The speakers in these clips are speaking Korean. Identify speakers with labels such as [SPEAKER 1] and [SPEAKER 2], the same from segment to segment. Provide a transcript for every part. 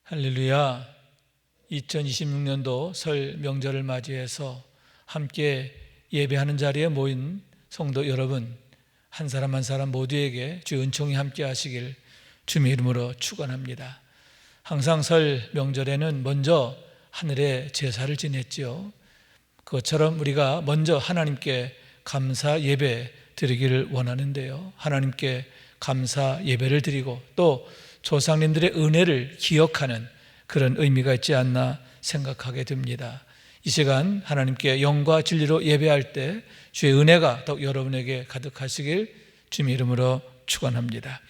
[SPEAKER 1] 할렐루야. 2026년도 설 명절을 맞이해서 함께 예배하는 자리에 모인 성도 여러분, 한 사람 한 사람 모두에게 주의 은총이 함께 하시길 주님의 이름으로 축원합니다. 항상 설 명절에는 먼저 하늘에 제사를 지냈지요. 그것처럼 우리가 먼저 하나님께 감사 예배 드리기를 원하는데요, 하나님께 감사 예배를 드리고 또 조상님들의 은혜를 기억하는 그런 의미가 있지 않나 생각하게 됩니다. 이 시간 하나님께 영과 진리로 예배할 때 주의 은혜가 더욱 여러분에게 가득하시길 주님의 이름으로 축원합니다.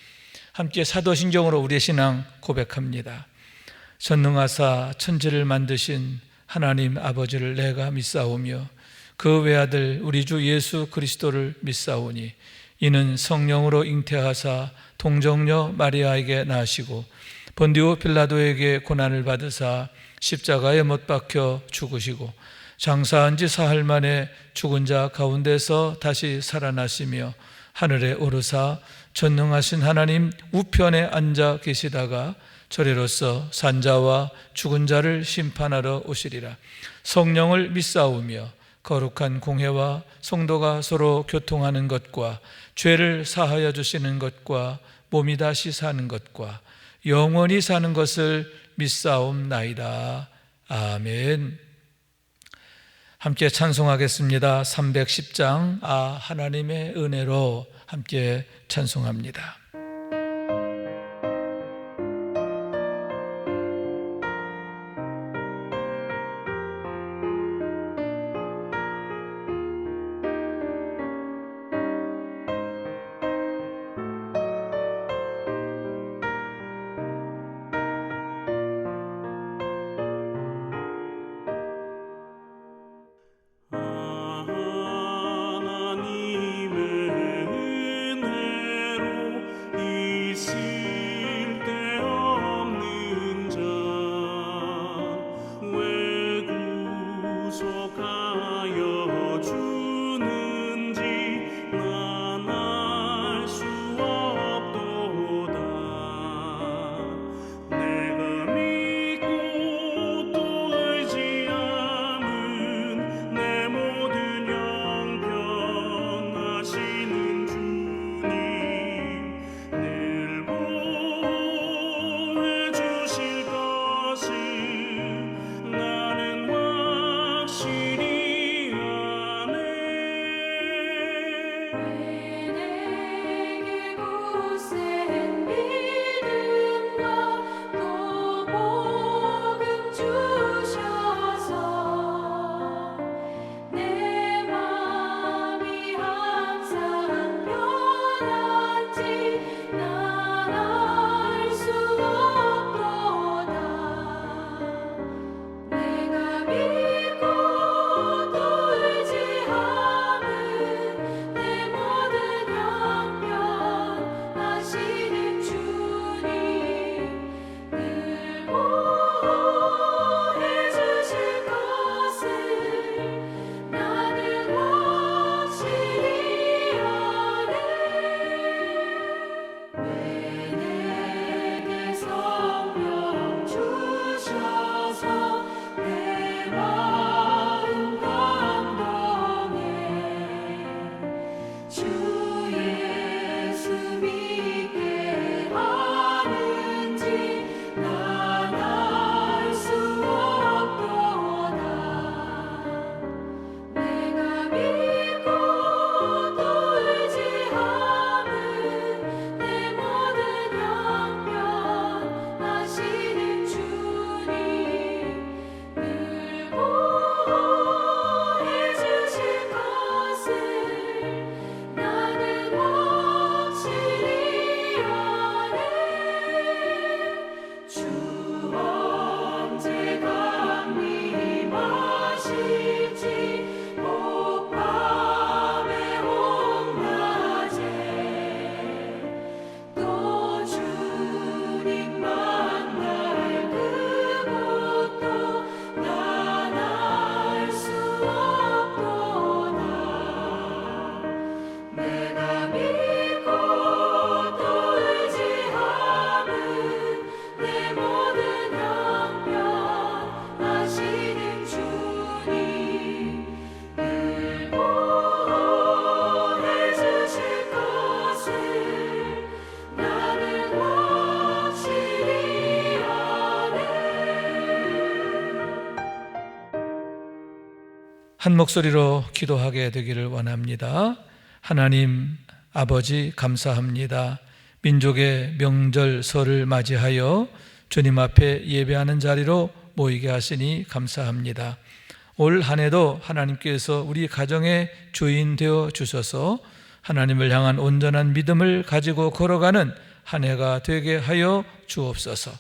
[SPEAKER 1] 함께 사도신경으로 우리의 신앙 고백합니다. 전능하사 천지를 만드신 하나님 아버지를 내가 믿사오며 그 외아들 우리 주 예수 그리스도를 믿사오니 이는 성령으로 잉태하사 동정녀 마리아에게 나시고 본디오 빌라도에게 고난을 받으사 십자가에 못 박혀 죽으시고 장사한 지 사흘 만에 죽은 자 가운데서 다시 살아나시며 하늘에 오르사 전능하신 하나님 우편에 앉아 계시다가 저리로서 산자와 죽은 자를 심판하러 오시리라. 성령을 믿사오며 거룩한 공회와 성도가 서로 교통하는 것과 죄를 사하여 주시는 것과 몸이 다시 사는 것과 영원히 사는 것을 믿사옵나이다. 아멘. 함께 찬송하겠습니다. 310장 하나님의 은혜로 함께 찬송합니다. 한 목소리로 기도하게 되기를 원합니다. 하나님 아버지, 감사합니다. 민족의 명절설을 맞이하여 주님 앞에 예배하는 자리로 모이게 하시니 감사합니다. 올 한 해도 하나님께서 우리 가정의 주인 되어 주셔서 하나님을 향한 온전한 믿음을 가지고 걸어가는 한 해가 되게 하여 주옵소서.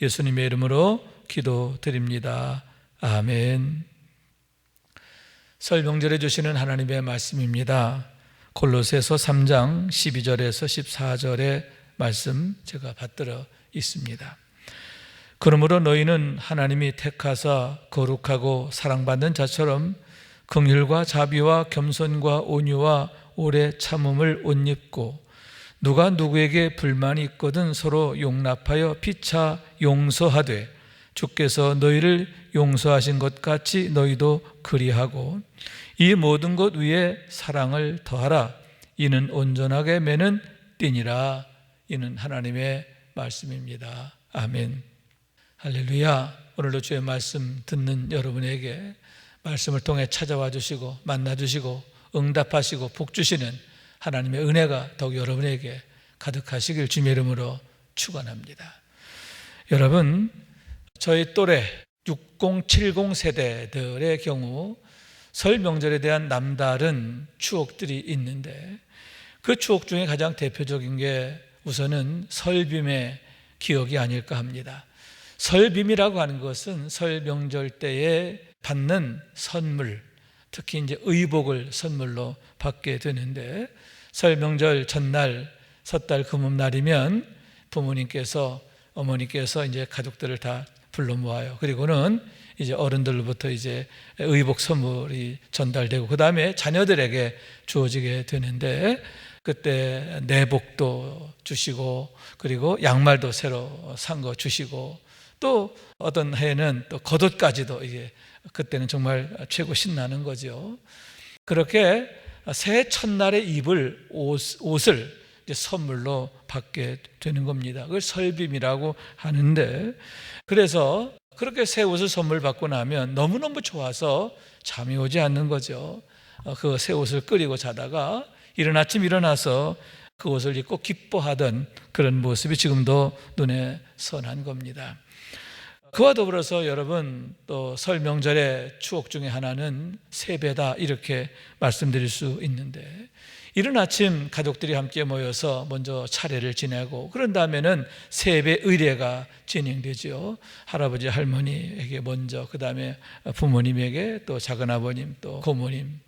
[SPEAKER 1] 예수님의 이름으로 기도드립니다. 아멘. 설 명절에 주시는 하나님의 말씀입니다. 골로새서 3장 12절에서 14절의 말씀 제가 받들어 있습니다. 그러므로 너희는 하나님이 택하사 거룩하고 사랑받는 자처럼 긍휼과 자비와 겸손과 온유와 오래 참음을 옷 입고, 누가 누구에게 불만이 있거든 서로 용납하여 피차 용서하되 주께서 너희를 용서하신 것 같이 너희도 그리하고, 이 모든 것 위에 사랑을 더하라. 이는 온전하게 매는 띠니라. 이는 하나님의 말씀입니다. 아멘. 할렐루야. 오늘도 주의 말씀 듣는 여러분에게 말씀을 통해 찾아와 주시고 만나 주시고 응답하시고 복 주시는 하나님의 은혜가 더욱 여러분에게 가득하시길 주님의 이름으로 축원합니다. 여러분, 저희 또래 60, 70 세대들의 경우 설 명절에 대한 남다른 추억들이 있는데, 그 추억 중에 가장 대표적인 게 우선은 설빔의 기억이 아닐까 합니다. 설빔이라고 하는 것은 설 명절 때에 받는 선물, 특히 이제 의복을 선물로 받게 되는데, 설 명절 전날 섣달 금음날이면 부모님께서 어머니께서 이제 가족들을 다 불러 모아요. 그리고는 이제 어른들로부터 이제 의복 선물이 전달되고 그 다음에 자녀들에게 주어지게 되는데, 그때 내복도 주시고 그리고 양말도 새로 산 거 주시고, 또 어떤 해는 또 겉옷까지도, 이게 그때는 정말 최고 신나는 거죠. 그렇게 새해 첫날에 입을 옷을 이제 선물로 받게 되는 겁니다. 그걸 설빔이라고 하는데, 그래서 그렇게 새 옷을 선물 받고 나면 너무너무 좋아서 잠이 오지 않는 거죠. 그 새 옷을 끓이고 자다가 이른 아침 일어나서 그 옷을 입고 기뻐하던 그런 모습이 지금도 눈에 선한 겁니다. 그와 더불어서 여러분, 또 설 명절의 추억 중에 하나는 세배다, 이렇게 말씀드릴 수 있는데, 이른 아침 가족들이 함께 모여서 먼저 차례를 지내고 그런 다음에는 세배 의례가 진행되죠. 할아버지 할머니에게 먼저, 그 다음에 부모님에게, 또 작은아버님, 또 고모님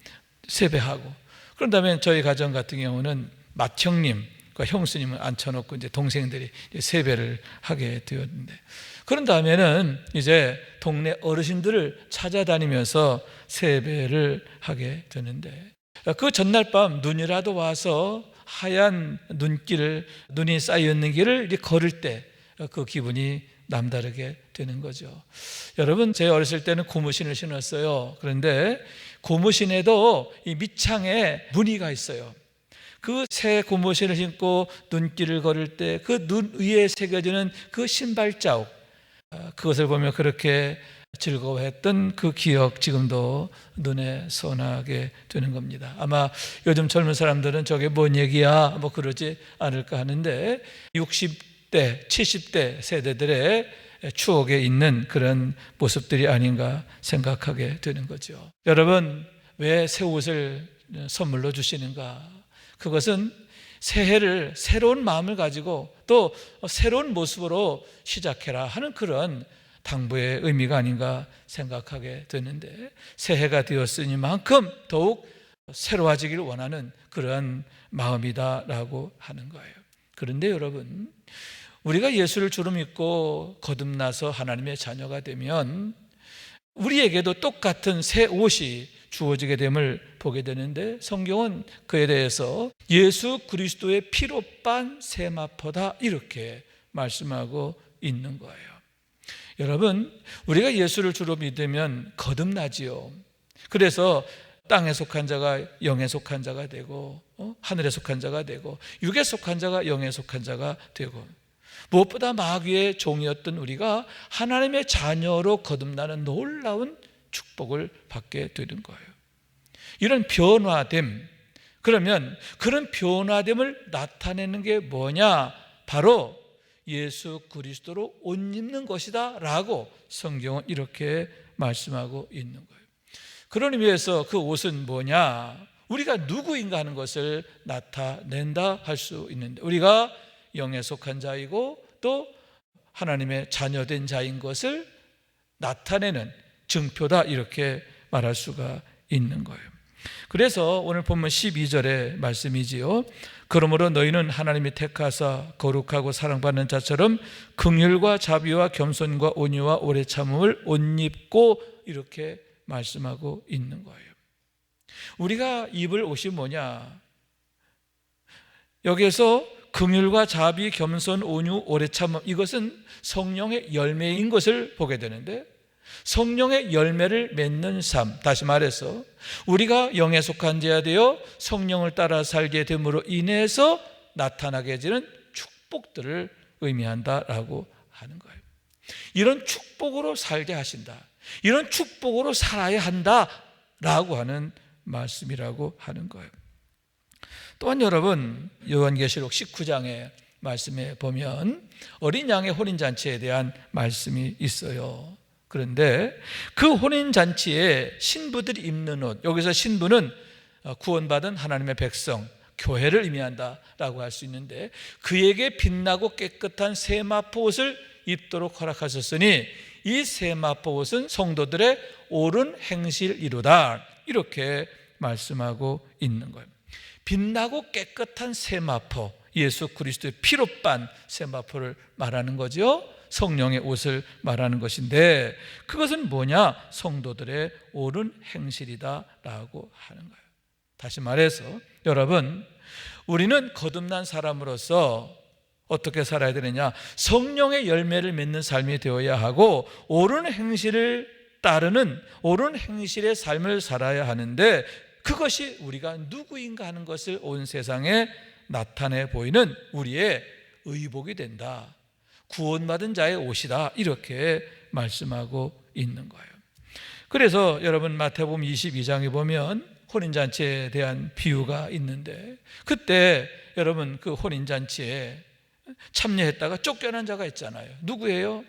[SPEAKER 1] 세배하고, 그런 다음에 저희 가정 같은 경우는 맏형님과 형수님을 앉혀놓고 이제 동생들이 이제 세배를 하게 되었는데, 그런 다음에는 이제 동네 어르신들을 찾아다니면서 세배를 하게 되는데, 그 전날 밤 눈이라도 와서 하얀 눈이 쌓여있는 길을 이제 걸을 때 그 기분이 남다르게 되는 거죠. 여러분, 제 어렸을 때는 고무신을 신었어요. 그런데 고무신에도 이 밑창에 무늬가 있어요. 그 새 고무신을 신고 눈길을 걸을 때 그 눈 위에 새겨지는 그 신발 자국, 그것을 보며 그렇게 즐거워했던 그 기억, 지금도 눈에 선하게 되는 겁니다. 아마 요즘 젊은 사람들은 저게 뭔 얘기야 뭐 그러지 않을까 하는데, 60대, 70대 세대들의 추억에 있는 그런 모습들이 아닌가 생각하게 되는 거죠. 여러분, 왜 새 옷을 선물로 주시는가? 그것은 새해를 새로운 마음을 가지고 또 새로운 모습으로 시작해라 하는 그런 당부의 의미가 아닌가 생각하게 되는데, 새해가 되었으니만큼 더욱 새로워지기를 원하는 그런 마음이다라고 하는 거예요. 그런데 여러분, 우리가 예수를 주로 믿고 거듭나서 하나님의 자녀가 되면 우리에게도 똑같은 새 옷이 주어지게 됨을 보게 되는데, 성경은 그에 대해서 예수 그리스도의 피로 빤 세마포다, 이렇게 말씀하고 있는 거예요. 여러분, 우리가 예수를 주로 믿으면 거듭나지요. 그래서 땅에 속한 자가 영에 속한 자가 되고, 하늘에 속한 자가 되고, 육에 속한 자가 영에 속한 자가 되고, 무엇보다 마귀의 종이었던 우리가 하나님의 자녀로 거듭나는 놀라운 축복을 받게 되는 거예요. 이런 변화됨, 그러면 그런 변화됨을 나타내는 게 뭐냐? 바로 예수 그리스도로 옷 입는 것이다 라고 성경은 이렇게 말씀하고 있는 거예요. 그런 의미에서 그 옷은 뭐냐? 우리가 누구인가 하는 것을 나타낸다 할 수 있는데, 우리가 영에 속한 자이고 또 하나님의 자녀된 자인 것을 나타내는 증표다, 이렇게 말할 수가 있는 거예요. 그래서 오늘 본문 12절의 말씀이지요. 그러므로 너희는 하나님이 택하사 거룩하고 사랑받는 자처럼 긍휼과 자비와 겸손과 온유와 오래 참음을 옷 입고, 이렇게 말씀하고 있는 거예요. 우리가 입을 옷이 뭐냐? 여기에서 긍휼과 자비, 겸손, 온유, 오래 참음, 이것은 성령의 열매인 것을 보게 되는데, 성령의 열매를 맺는 삶, 다시 말해서 우리가 영에 속한 자가 되어 성령을 따라 살게 됨으로 인해서 나타나게 되는 축복들을 의미한다라고 하는 거예요. 이런 축복으로 살게 하신다, 이런 축복으로 살아야 한다라고 하는 말씀이라고 하는 거예요. 또한 여러분, 요한계시록 19장의 말씀에 보면 어린 양의 혼인잔치에 대한 말씀이 있어요. 그런데 그 혼인잔치에 신부들이 입는 옷, 여기서 신부는 구원받은 하나님의 백성, 교회를 의미한다라고 할 수 있는데, 그에게 빛나고 깨끗한 세마포 옷을 입도록 허락하셨으니 이 세마포 옷은 성도들의 옳은 행실이로다, 이렇게 말씀하고 있는 거예요. 빛나고 깨끗한 세마포, 예수 그리스도의 피로 빤 세마포를 말하는 거죠. 성령의 옷을 말하는 것인데, 그것은 뭐냐? 성도들의 옳은 행실이다라고 하는 거예요. 다시 말해서 여러분, 우리는 거듭난 사람으로서 어떻게 살아야 되느냐? 성령의 열매를 맺는 삶이 되어야 하고, 옳은 행실을 따르는 옳은 행실의 삶을 살아야 하는데, 그것이 우리가 누구인가 하는 것을 온 세상에 나타내 보이는 우리의 의복이 된다, 구원받은 자의 옷이다, 이렇게 말씀하고 있는 거예요. 그래서 여러분, 마태복음 22장에 보면 혼인잔치에 대한 비유가 있는데, 그때 여러분 그 혼인잔치에 참여했다가 쫓겨난 자가 있잖아요. 누구예요?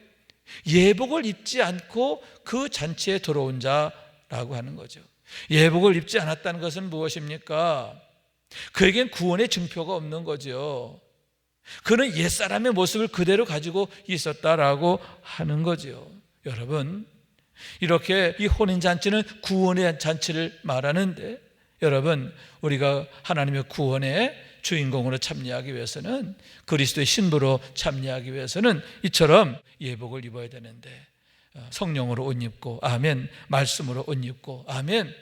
[SPEAKER 1] 예복을 입지 않고 그 잔치에 들어온 자라고 하는 거죠. 예복을 입지 않았다는 것은 무엇입니까? 그에겐 구원의 증표가 없는 거죠. 그는 옛사람의 모습을 그대로 가지고 있었다라고 하는 거죠. 여러분, 이렇게 이 혼인잔치는 구원의 잔치를 말하는데, 여러분, 우리가 하나님의 구원의 주인공으로 참여하기 위해서는, 그리스도의 신부로 참여하기 위해서는 이처럼 예복을 입어야 되는데, 성령으로 옷 입고, 아멘, 말씀으로 옷 입고, 아멘,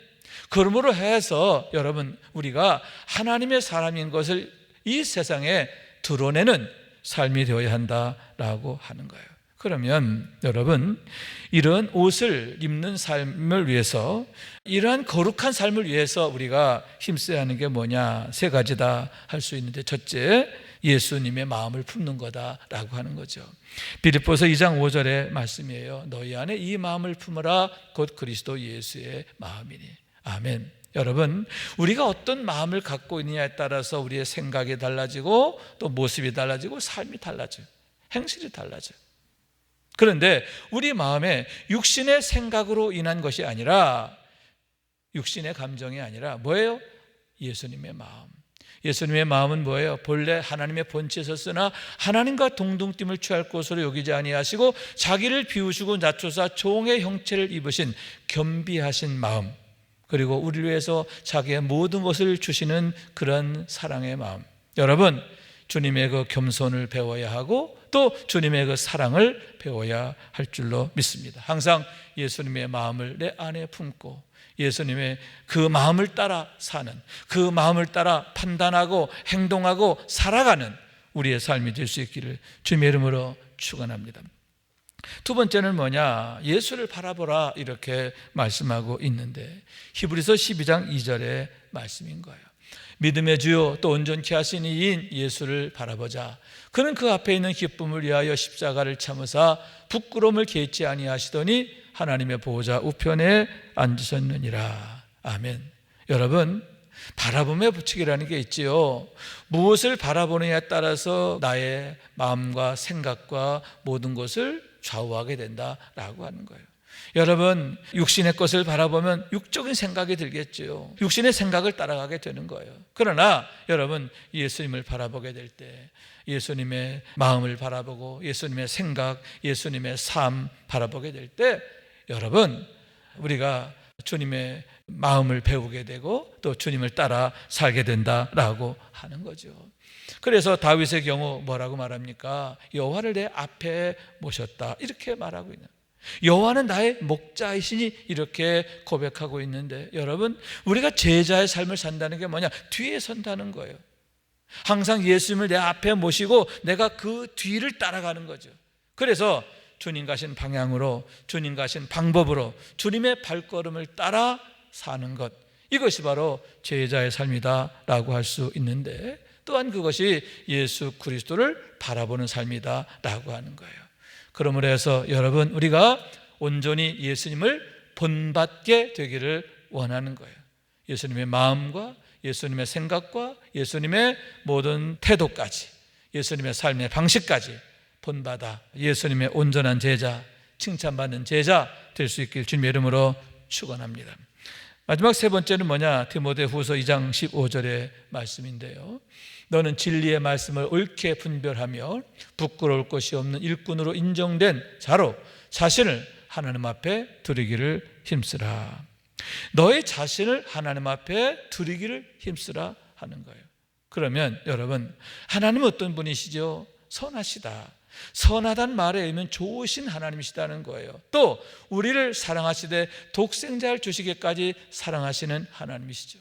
[SPEAKER 1] 그러므로 해서 여러분, 우리가 하나님의 사람인 것을 이 세상에 드러내는 삶이 되어야 한다라고 하는 거예요. 그러면 여러분, 이런 옷을 입는 삶을 위해서, 이러한 거룩한 삶을 위해서 우리가 힘써야 하는 게 뭐냐? 세 가지다 할 수 있는데, 첫째, 예수님의 마음을 품는 거다라고 하는 거죠. 빌립보서 2장 5절의 말씀이에요. 너희 안에 이 마음을 품으라, 곧 그리스도 예수의 마음이니. 아멘. 여러분, 우리가 어떤 마음을 갖고 있느냐에 따라서 우리의 생각이 달라지고, 또 모습이 달라지고, 삶이 달라져요. 행실이 달라져요. 그런데 우리 마음에 육신의 생각으로 인한 것이 아니라, 육신의 감정이 아니라 뭐예요? 예수님의 마음. 예수님의 마음은 뭐예요? 본래 하나님의 본체에 섰으나 하나님과 동등됨을 취할 것으로 여기지 아니하시고 자기를 비우시고 낮추사 종의 형체를 입으신 겸비하신 마음, 그리고 우리를 위해서 자기의 모든 것을 주시는 그런 사랑의 마음. 여러분, 주님의 그 겸손을 배워야 하고, 또 주님의 그 사랑을 배워야 할 줄로 믿습니다. 항상 예수님의 마음을 내 안에 품고 예수님의 그 마음을 따라 사는, 그 마음을 따라 판단하고 행동하고 살아가는 우리의 삶이 될 수 있기를 주님의 이름으로 축원합니다. 두 번째는 뭐냐? 예수를 바라보라, 이렇게 말씀하고 있는데, 히브리서 12장 2절의 말씀인 거예요. 믿음의 주요 또 온전케 하신 이인 예수를 바라보자. 그는 그 앞에 있는 기쁨을 위하여 십자가를 참으사 부끄러움을 개의치 아니하시더니 하나님의 보호자 우편에 앉으셨느니라. 아멘. 여러분, 바라봄의 법칙이라는 게 있지요. 무엇을 바라보느냐에 따라서 나의 마음과 생각과 모든 것을 좌우하게 된다라고 하는 거예요. 여러분, 육신의 것을 바라보면 육적인 생각이 들겠죠. 육신의 생각을 따라가게 되는 거예요. 그러나 여러분, 예수님을 바라보게 될 때, 예수님의 마음을 바라보고 예수님의 생각, 예수님의 삶 바라보게 될 때, 여러분, 우리가 주님의 마음을 배우게 되고 또 주님을 따라 살게 된다라고 하는 거죠. 그래서 다윗의 경우 뭐라고 말합니까? 여호와를 내 앞에 모셨다, 이렇게 말하고 있는, 여호와는 나의 목자이시니, 이렇게 고백하고 있는데, 여러분, 우리가 제자의 삶을 산다는 게 뭐냐? 뒤에 선다는 거예요. 항상 예수님을 내 앞에 모시고 내가 그 뒤를 따라가는 거죠. 그래서 주님 가신 방향으로, 주님 가신 방법으로 주님의 발걸음을 따라 사는 것, 이것이 바로 제자의 삶이다라고 할 수 있는데, 또한 그것이 예수 그리스도를 바라보는 삶이다라고 하는 거예요. 그러므로 해서 여러분, 우리가 온전히 예수님을 본받게 되기를 원하는 거예요. 예수님의 마음과 예수님의 생각과 예수님의 모든 태도까지, 예수님의 삶의 방식까지 본받아 예수님의 온전한 제자, 칭찬받는 제자 될 수 있길 주님의 이름으로 축원합니다. 마지막 세 번째는 뭐냐? 디모데후서 2장 15절의 말씀인데요. 너는 진리의 말씀을 옳게 분별하며 부끄러울 것이 없는 일꾼으로 인정된 자로 자신을 하나님 앞에 드리기를 힘쓰라. 너의 자신을 하나님 앞에 드리기를 힘쓰라 하는 거예요. 그러면 여러분, 하나님은 어떤 분이시죠? 선하시다. 선하다는 말에 의하면 좋으신 하나님이시다는 거예요. 또 우리를 사랑하시되 독생자를 주시기까지 사랑하시는 하나님이시죠.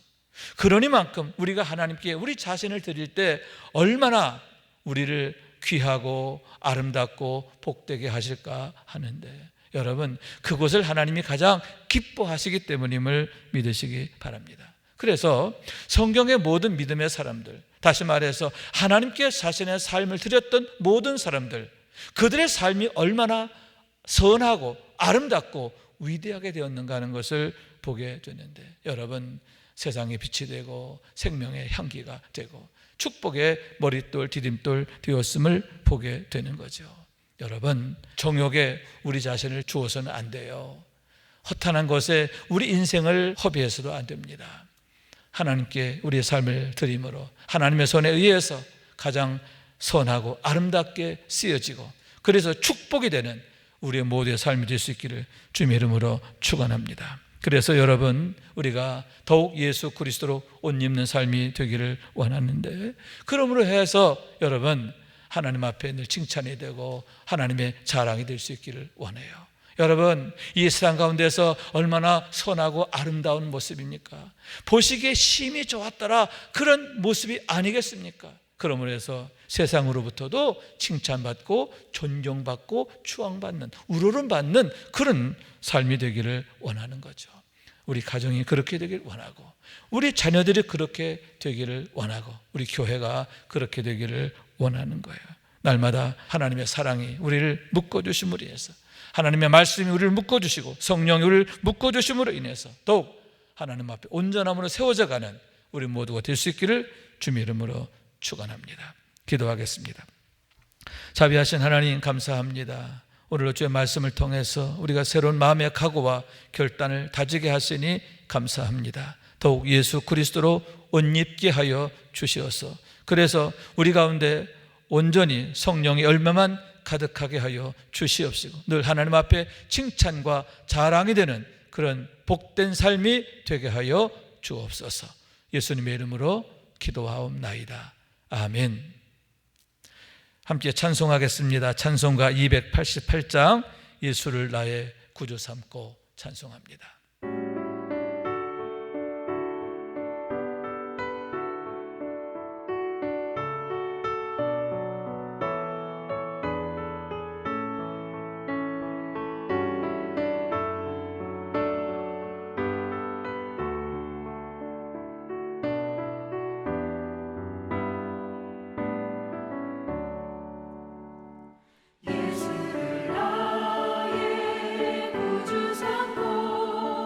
[SPEAKER 1] 그러니만큼 우리가 하나님께 우리 자신을 드릴 때 얼마나 우리를 귀하고 아름답고 복되게 하실까 하는데, 여러분, 그것을 하나님이 가장 기뻐하시기 때문임을 믿으시기 바랍니다. 그래서 성경의 모든 믿음의 사람들, 다시 말해서 하나님께 자신의 삶을 드렸던 모든 사람들, 그들의 삶이 얼마나 선하고 아름답고 위대하게 되었는가 하는 것을 보게 되는데, 여러분, 세상의 빛이 되고 생명의 향기가 되고 축복의 머릿돌 디딤돌 되었음을 보게 되는 거죠. 여러분, 정욕에 우리 자신을 주어서는 안 돼요. 허탄한 것에 우리 인생을 허비해서도 안 됩니다. 하나님께 우리의 삶을 드림으로 하나님의 손에 의해서 가장 선하고 아름답게 쓰여지고, 그래서 축복이 되는 우리의 모두의 삶이 될 수 있기를 주님의 이름으로 축원합니다. 그래서 여러분, 우리가 더욱 예수 그리스도로 옷 입는 삶이 되기를 원하는데, 그러므로 해서 여러분, 하나님 앞에 늘 칭찬이 되고 하나님의 자랑이 될 수 있기를 원해요. 여러분, 이 세상 가운데서 얼마나 선하고 아름다운 모습입니까? 보시기에 심히 좋았더라, 그런 모습이 아니겠습니까? 그러므로 해서 세상으로부터도 칭찬받고 존경받고 추앙받는, 우러름받는 그런 삶이 되기를 원하는 거죠. 우리 가정이 그렇게 되기를 원하고, 우리 자녀들이 그렇게 되기를 원하고, 우리 교회가 그렇게 되기를 원하는 거예요. 날마다 하나님의 사랑이 우리를 묶어주심으로 인해서, 하나님의 말씀이 우리를 묶어주시고 성령이 우리를 묶어주심으로 인해서 더욱 하나님 앞에 온전함으로 세워져 가는 우리 모두가 될 수 있기를 주님의 이름으로 축원합니다. 기도하겠습니다. 자비하신 하나님, 감사합니다. 오늘 주의 말씀을 통해서 우리가 새로운 마음의 각오와 결단을 다지게 하시니 감사합니다. 더욱 예수 그리스도로 옷 입게 하여 주시어서, 그래서 우리 가운데 온전히 성령의 열매만 가득하게 하여 주시옵시고, 늘 하나님 앞에 칭찬과 자랑이 되는 그런 복된 삶이 되게 하여 주옵소서. 예수님의 이름으로 기도하옵나이다. 아멘. 함께 찬송하겠습니다. 찬송가 288장, 예수를 나의 구주 삼고 찬송합니다.
[SPEAKER 2] 예수를 나의 구주 삼고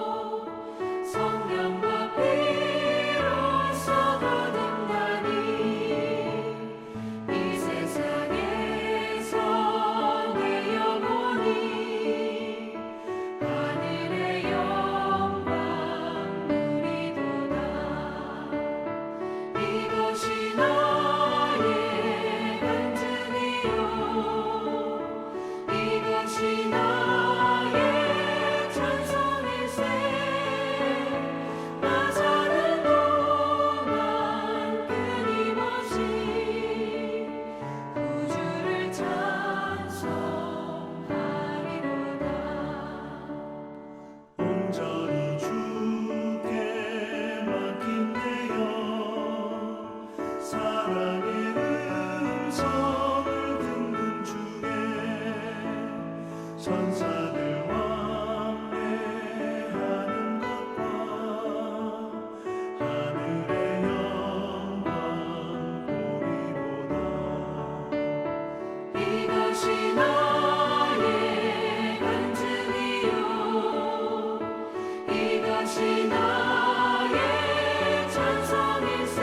[SPEAKER 2] 천사들 왕래하는 것과 하늘의 영광 보리로다.
[SPEAKER 3] 이것이 나의 간증이요 이것이 나의 찬송일세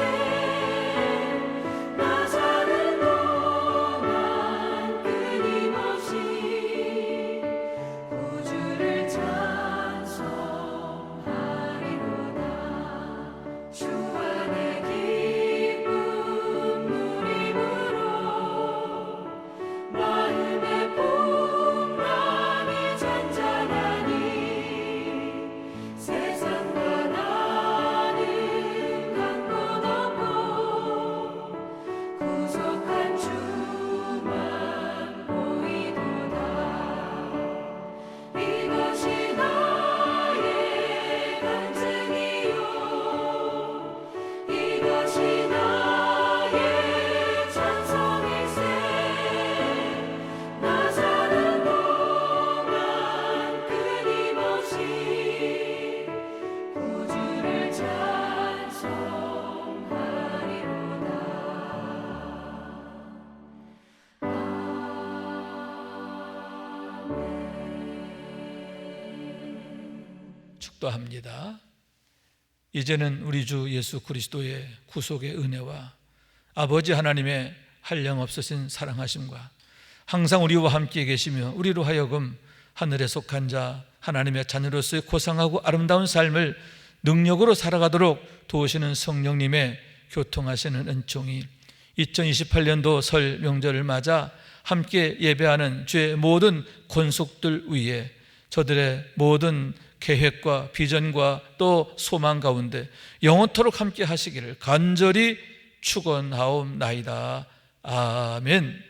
[SPEAKER 3] 나 사는 동안 끊임없이 구주를 찬송하리로다. 주 안에 기쁨 누림으로 마음의 풍랑이 잔잔하니 세상과 나는 간 곳 없고 구속한 주만 보이도다. 이것이 나의 간증이요 이것이 나의 찬송일세 나 사는 동안 끊임없이 구주를 찬송하리로다.
[SPEAKER 1] 축도합니다. 이제는 우리 주 예수 그리스도의 구속의 은혜와 아버지 하나님의 한량없으신 사랑하심과 항상 우리와 함께 계시며 우리로 하여금 하늘에 속한 자 하나님의 자녀로서의 고상하고 아름다운 삶을 능력으로 살아가도록 도우시는 성령님의 교통하시는 은총이 2028년도 설 명절을 맞아 함께 예배하는 주의 모든 권속들 위에 저들의 모든 계획과 비전과 또 소망 가운데 영원토록 함께 하시기를 간절히 축원하옵나이다. 아멘.